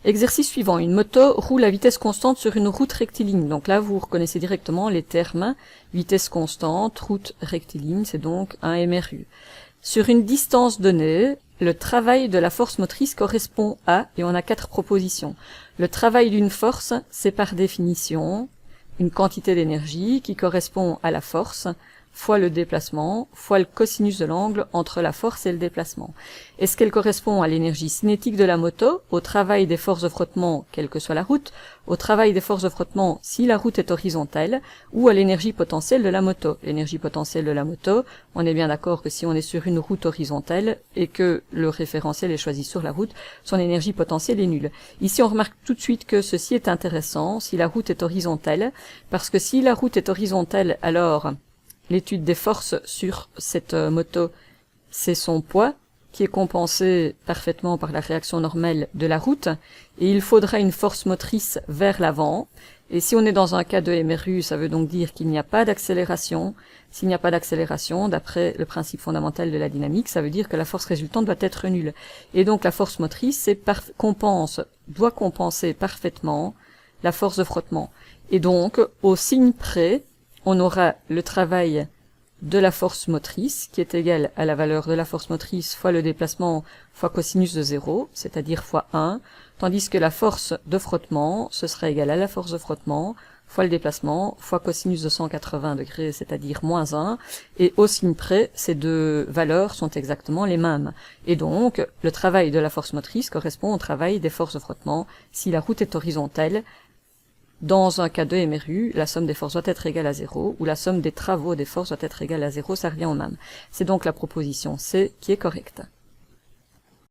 Exercice suivant. Une moto roule à vitesse constante sur une route rectiligne. Donc là, vous reconnaissez directement les termes. Vitesse constante, route rectiligne, c'est donc un MRU. Sur une distance donnée, le travail de la force motrice correspond à, et on a 4 propositions. Le travail d'une force, c'est par définition une quantité d'énergie qui correspond à la force, fois le déplacement, fois le cosinus de l'angle entre la force et le déplacement. Est-ce qu'elle correspond à l'énergie cinétique de la moto, au travail des forces de frottement, quelle que soit la route, au travail des forces de frottement si la route est horizontale, ou à l'énergie potentielle de la moto? L'énergie potentielle de la moto, on est bien d'accord que si on est sur une route horizontale et que le référentiel est choisi sur la route, son énergie potentielle est nulle. Ici, on remarque tout de suite que ceci est intéressant si la route est horizontale, parce que si la route est horizontale, alors l'étude des forces sur cette moto, c'est son poids, qui est compensé parfaitement par la réaction normale de la route, et il faudra une force motrice vers l'avant. Et si on est dans un cas de MRU, ça veut donc dire qu'il n'y a pas d'accélération. S'il n'y a pas d'accélération, d'après le principe fondamental de la dynamique, ça veut dire que la force résultante doit être nulle. Et donc la force motrice doit compenser parfaitement la force de frottement. Et donc, au signe près, on aura le travail de la force motrice, qui est égal à la valeur de la force motrice fois le déplacement fois cosinus de 0, c'est-à-dire fois 1, tandis que la force de frottement, ce sera égal à la force de frottement fois le déplacement fois cosinus de 180 degrés, c'est-à-dire moins 1, et au signe près, ces deux valeurs sont exactement les mêmes. Et donc, le travail de la force motrice correspond au travail des forces de frottement si la route est horizontale. Dans un cas de MRU, la somme des forces doit être égale à 0, ou la somme des travaux des forces doit être égale à 0, ça revient au même. C'est donc la proposition C qui est correcte.